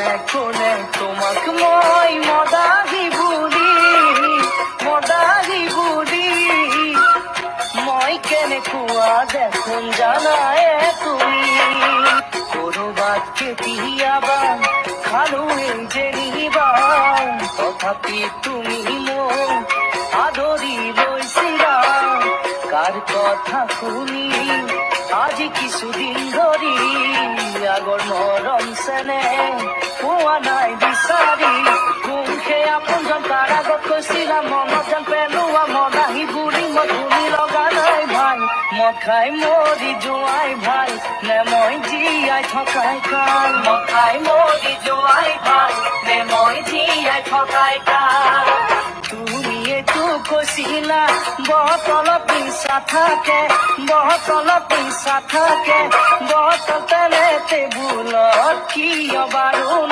কোনে তোমাক মই মদাহী বুলি মই কেনেকুৱা দেখোন জানায়ে তুমি কৰবাত কেতিয়াবা খালো এই যেনিবা তথাপি তুমি মোক আদৰি লৈছিলা কাৰ কথা শুনি আজি কিছুদিন ধৰি আগৰ মৰম চেনেহ পোৱা নাই বিচাৰি কোন সেই আপোনজন তাৰ আগত কৈছিলা মনত যেন পেলোৱা মদাহী বুলি মধুৰি লগা নাই ভাল মদ খাই মৰি যোৱাই ভাল নে মই জীয়াই থকাই কাল মদ খাই মৰি যোৱাই ভাল নে মই জীয়াই থকাই কাল তুমিয়েতো কৈছিলা বটলত নিচা থাকে বটল তেনে টেবুলত কিয় বাৰু